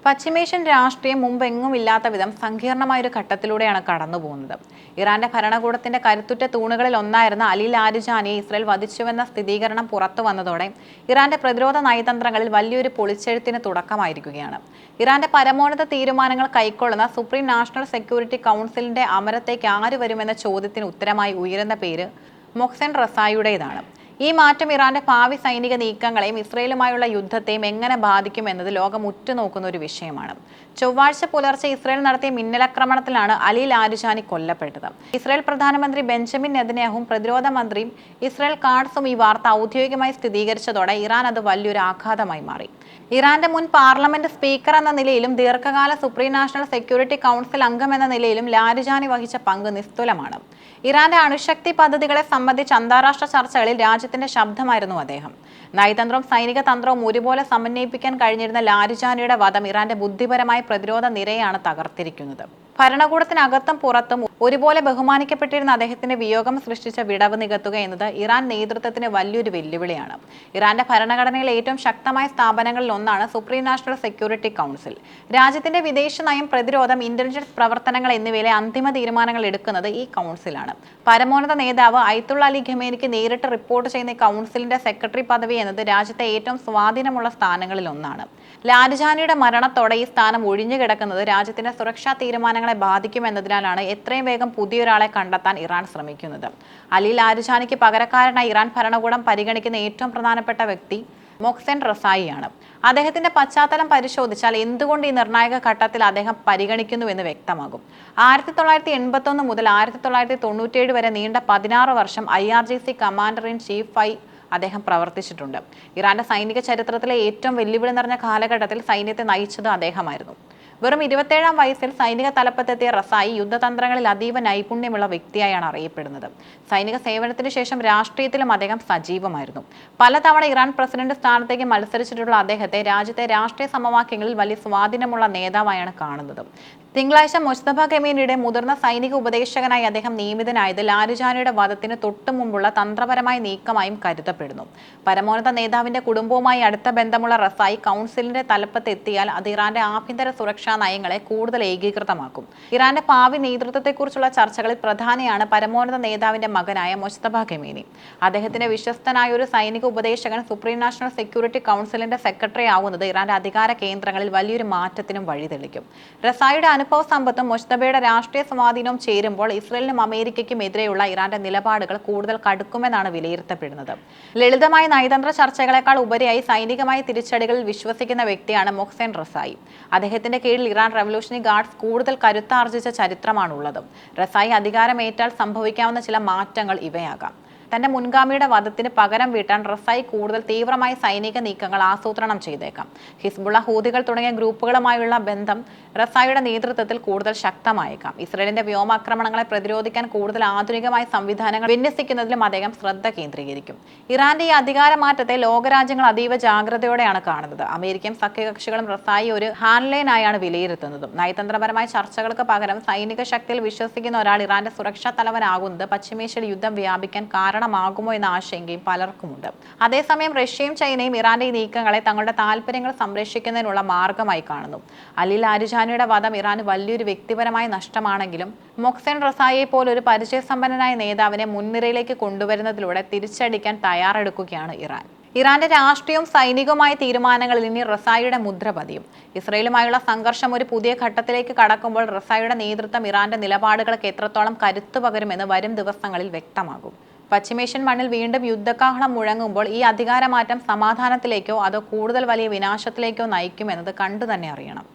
പശ്ചിമേഷ്യൻ രാഷ്ട്രീയം മുമ്പെങ്ങും ഇല്ലാത്ത വിധം സങ്കീർണമായൊരു ഘട്ടത്തിലൂടെയാണ് കടന്നുപോകുന്നത്. ഇറാന്റെ ഭരണകൂടത്തിന്റെ കരുത്തുറ്റ തൂണുകളിൽ ഒന്നായിരുന്ന അലി ലാരിജാനിയെ ഇസ്രയേൽ വധിച്ചുവെന്ന സ്ഥിരീകരണം പുറത്തു വന്നതോടെ ഇറാന്റെ പ്രതിരോധ നയതന്ത്രങ്ങളിൽ വലിയൊരു പൊളിച്ചെഴുത്തിന് തുടക്കമായിരിക്കുകയാണ്. ഇറാന്റെ പരമോന്നത തീരുമാനങ്ങൾ കൈക്കൊള്ളുന്ന സുപ്രീം നാഷണൽ സെക്യൂരിറ്റി കൗൺസിലിന്റെ അമരത്തേക്ക് ആര് വരുമെന്ന ചോദ്യത്തിന് ഉത്തരമായി ഉയരുന്ന പേര് മൊഹ്സെൻ റസായിയുടേതാണ്. ഈ മാറ്റം ഇറാന്റെ ഭാവി സൈനിക നീക്കങ്ങളെയും ഇസ്രയേലുമായുള്ള യുദ്ധത്തെയും എങ്ങനെ ബാധിക്കുമെന്നത് ലോകം ഉറ്റുനോക്കുന്ന ഒരു വിഷയമാണ്. ചൊവ്വാഴ്ച പുലർച്ചെ ഇസ്രയേൽ നടത്തിയ മിന്നലാക്രമണത്തിലാണ് അലി ലാരിജാനി കൊല്ലപ്പെട്ടത്. ഇസ്രയേൽ പ്രധാനമന്ത്രി ബെഞ്ചമിൻ നെതന്യാഹുവും പ്രതിരോധ മന്ത്രിയും ഇസ്രയേൽ കാട്സും ഈ വാർത്ത ഔദ്യോഗികമായി സ്ഥിരീകരിച്ചതോടെ ഇറാൻ അത് വലിയൊരു ആഘാതമായി മാറി. ഇറാന്റെ മുൻ പാർലമെന്റ് സ്പീക്കർ എന്ന നിലയിലും ദീർഘകാല സുപ്രീം നാഷണൽ സെക്യൂരിറ്റി കൗൺസിൽ അംഗം എന്ന നിലയിലും ലാരിജാനി വഹിച്ച പങ്ക് നിസ്തുലമാണ്. ഇറാന്റെ അണുശക്തി പദ്ധതികളെ സംബന്ധിച്ച് അന്താരാഷ്ട്ര ചർച്ചകളിൽ രാജ്യത്തിന്റെ ശബ്ദമായിരുന്നു അദ്ദേഹം. നയതന്ത്രവും സൈനിക തന്ത്രവും ഒരുപോലെ സമന്വയിപ്പിക്കാൻ കഴിഞ്ഞിരുന്ന ലാരിജാനിയുടെ വധം ഇറാന്റെ ബുദ്ധിപരമായ പ്രതിരോധ നിരയാണ് തകർത്തിരിക്കുന്നത്. ഭരണകൂടത്തിനകത്തും പുറത്തും ഒരുപോലെ ബഹുമാനിക്കപ്പെട്ടിരുന്ന അദ്ദേഹത്തിന്റെ വിയോഗം സൃഷ്ടിച്ച വിടവ് നികത്തുക എന്നത് ഇറാൻ നേതൃത്വത്തിന് വലിയൊരു വെല്ലുവിളിയാണ്. ഇറാന്റെ ഭരണഘടനയിലെ ഏറ്റവും ശക്തമായ സ്ഥാപനങ്ങളിൽ ഒന്നാണ് സുപ്രീം നാഷണൽ സെക്യൂരിറ്റി കൗൺസിൽ. രാജ്യത്തിന്റെ വിദേശ നയം, പ്രതിരോധം, ഇന്റലിജൻസ് പ്രവർത്തനങ്ങൾ എന്നിവയിലെ അന്തിമ തീരുമാനങ്ങൾ എടുക്കുന്നത് ഈ കൗൺസിലാണ്. പരമോന്നത നേതാവ് അയത്തുള്ള അലി ഖമേനിക്ക് നേരിട്ട് റിപ്പോർട്ട് ചെയ്യുന്ന ഈ കൗൺസിലിന്റെ സെക്രട്ടറി പദവി എന്നത് രാജ്യത്തെ ഏറ്റവും സ്വാധീനമുള്ള സ്ഥാനങ്ങളിൽ ഒന്നാണ്. ലാരിജാനിയുടെ മരണത്തോടെ ഈ സ്ഥാനം ഒഴിഞ്ഞുകിടക്കുന്നത് രാജ്യത്തിന്റെ സുരക്ഷാ തീരുമാനങ്ങളെ ബാധിക്കുമെന്നതിനാലാണ് എത്രയും വേഗം പുതിയൊരാളെ കണ്ടെത്താൻ ഇറാൻ ശ്രമിക്കുന്നത്. അലി ലാരിജാനിക്ക് പകരക്കാരനായി ഇറാൻ ഭരണകൂടം പരിഗണിക്കുന്ന ഏറ്റവും പ്രധാനപ്പെട്ട വ്യക്തി മൊഹ്സെൻ റസായിയാണ്. അദ്ദേഹത്തിന്റെ പശ്ചാത്തലം പരിശോധിച്ചാൽ എന്തുകൊണ്ട് ഈ നിർണായക ഘട്ടത്തിൽ അദ്ദേഹം പരിഗണിക്കുന്നുവെന്ന് വ്യക്തമാകും. 1981 മുതൽ 1997 വരെ നീണ്ട 16 വർഷം IRGC കമാൻഡർ ഇൻ ചീഫായി അദ്ദേഹം പ്രവർത്തിച്ചിട്ടുണ്ട്. ഇറാന്റെ സൈനിക ചരിത്രത്തിലെ ഏറ്റവും വെല്ലുവിളി നിറഞ്ഞ കാലഘട്ടത്തിൽ സൈന്യത്തെ നയിച്ചത് അദ്ദേഹമായിരുന്നു. വെറും 27-ാം വയസ്സിൽ സൈനിക തലപ്പത്തെത്തിയ റസായി യുദ്ധതന്ത്രങ്ങളിൽ അതീവ നൈപുണ്യമുള്ള വ്യക്തിയായാണ് അറിയപ്പെടുന്നത്. സൈനിക സേവനത്തിന് ശേഷം രാഷ്ട്രീയത്തിലും അദ്ദേഹം സജീവമായിരുന്നു. പലതവണ ഇറാൻ പ്രസിഡന്റ് സ്ഥാനത്തേക്ക് മത്സരിച്ചിട്ടുള്ള അദ്ദേഹത്തെ രാജ്യത്തെ രാഷ്ട്രീയ സമവാക്യങ്ങളിൽ വലിയ സ്വാധീനമുള്ള നേതാവായാണ് കാണുന്നത്. തിങ്കളാഴ്ച മുസ്തഫ ഖമേനിയുടെ മുതിർന്ന സൈനിക ഉപദേശകനായി അദ്ദേഹം നിയമിതനായത് ലാരിജാനിയുടെ വധത്തിന് തൊട്ടു മുമ്പുള്ള തന്ത്രപരമായ നീക്കമായും കരുതപ്പെടുന്നു. പരമോന്നത നേതാവിന്റെ കുടുംബവുമായി അടുത്ത ബന്ധമുള്ള റസായി കൗൺസിലിന്റെ തലപ്പത്ത് എത്തിയാൽ അത് ഇറാന്റെ ആഭ്യന്തര സുരക്ഷാ നയങ്ങളെ കൂടുതൽ ഏകീകൃതമാക്കും. ഇറാന്റെ ഭാവി നേതൃത്വത്തെക്കുറിച്ചുള്ള ചർച്ചകളിൽ പ്രധാനിയാണ് പരമോന്നത നേതാവിന്റെ മകനായ മുസ്തഫ ഖമേനി. അദ്ദേഹത്തിന്റെ വിശ്വസ്തനായ ഒരു സൈനിക ഉപദേശകൻ സുപ്രീം നാഷണൽ സെക്യൂരിറ്റി കൗൺസിലിന്റെ സെക്രട്ടറി ആവുന്നത് ഇറാന്റെ അധികാര കേന്ദ്രങ്ങളിൽ വലിയൊരു മാറ്റത്തിനും വഴിതെളിക്കും. റസായിയുടെ അനുഭവ സമ്പത്തും മുസ്തഫയുടെ രാഷ്ട്രീയ സ്വാധീനവും ചേരുമ്പോൾ ഇസ്രയേലിനും അമേരിക്കയ്ക്കും എതിരെയുള്ള ഇറാന്റെ നിലപാടുകൾ കൂടുതൽ കടുക്കുമെന്നാണ് വിലയിരുത്തപ്പെടുന്നത്. ലളിതമായ നയതന്ത്ര ചർച്ചകളെക്കാൾ ഉപരിയായി സൈനികമായ തിരിച്ചടികളിൽ വിശ്വസിക്കുന്ന വ്യക്തിയാണ് മൊഹ്സെൻ റസായി. അദ്ദേഹത്തിന്റെ കീഴിൽ ഇറാൻ റവല്യൂഷണറി ഗാർഡ്സ് കൂടുതൽ കരുത്താർജിച്ച ചരിത്രമാണുള്ളത്. റസായി അധികാരമേറ്റാൽ സംഭവിക്കാവുന്ന ചില മാറ്റങ്ങൾ ഇവയാകാം. തന്റെ മുൻഗാമിയുടെ വധത്തിന് പകരം വീട്ടാൻ റസായി കൂടുതൽ തീവ്രമായ സൈനിക നീക്കങ്ങൾ ആസൂത്രണം ചെയ്തേക്കാം. ഹിസ്ബുള്ള, ഹൂതികൾ തുടങ്ങിയ ഗ്രൂപ്പുകളുമായുള്ള ബന്ധം റസായിയുടെ നേതൃത്വത്തിൽ കൂടുതൽ ശക്തമായേക്കാം. ഇസ്രയേലിന്റെ വ്യോമാക്രമണങ്ങളെ പ്രതിരോധിക്കാൻ കൂടുതൽ ആധുനികമായ സംവിധാനങ്ങൾ വിന്യസിക്കുന്നതിലും അദ്ദേഹം ശ്രദ്ധ കേന്ദ്രീകരിക്കും. ഇറാന്റെ ഈ അധികാരമാറ്റത്തെ ലോകരാജ്യങ്ങൾ അതീവ ജാഗ്രതയോടെയാണ് കാണുന്നത്. അമേരിക്കൻ സഖ്യകക്ഷികളും റസായി ഒരു ഹാൻഡ്ലൈനായാണ് വിലയിരുത്തുന്നതും. നയതന്ത്രപരമായ ചർച്ചകൾക്ക് പകരം സൈനിക ശക്തിയിൽ വിശ്വസിക്കുന്ന ഒരാൾ ഇറാന്റെ സുരക്ഷാ തലവനാകുന്നത് പശ്ചിമേഷ്യയിൽ യുദ്ധം വ്യാപിക്കാൻ കാരണമാകുമോ എന്ന ആശങ്കയും പലർക്കുമുണ്ട്. അതേസമയം റഷ്യയും ചൈനയും ഇറാന്റെ ഈ നീക്കങ്ങളെ തങ്ങളുടെ താല്പര്യങ്ങൾ സംരക്ഷിക്കുന്നതിനുള്ള മാർഗമായി കാണുന്നു. അലി ലാരിജാനിയുടെ വധം ഇറാന് വലിയൊരു വ്യക്തിപരമായ നഷ്ടമാണെങ്കിലും മൊഹ്സെൻ റസായിയെ പോലൊരു പരിചയസമ്പന്നനായ നേതാവിനെ മുൻനിരയിലേക്ക് കൊണ്ടുവരുന്നതിലൂടെ തിരിച്ചടിക്കാൻ തയ്യാറെടുക്കുകയാണ് ഇറാൻ. ഇറാന്റെ രാഷ്ട്രീയവും സൈനികവുമായ തീരുമാനങ്ങളിൽ ഇനി റസായിയുടെ മുദ്ര പതിയും. ഇസ്രയേലുമായുള്ള സംഘർഷം ഒരു പുതിയ ഘട്ടത്തിലേക്ക് കടക്കുമ്പോൾ റസായിയുടെ നേതൃത്വം ഇറാന്റെ നിലപാടുകൾക്ക് എത്രത്തോളം കരുത്തു പകരുമെന്ന് വരും ദിവസങ്ങളിൽ വ്യക്തമാകും. പശ്ചിമേഷ്യൻ മണ്ണിൽ വീണ്ടും യുദ്ധകാഹളം മുഴങ്ങുമ്പോൾ ഈ അധികാരമാറ്റം സമാധാനത്തിലേക്കോ അതോ കൂടുതൽ വലിയ വിനാശത്തിലേക്കോ നയിക്കുമെന്നത് കണ്ടു തന്നെ അറിയണം.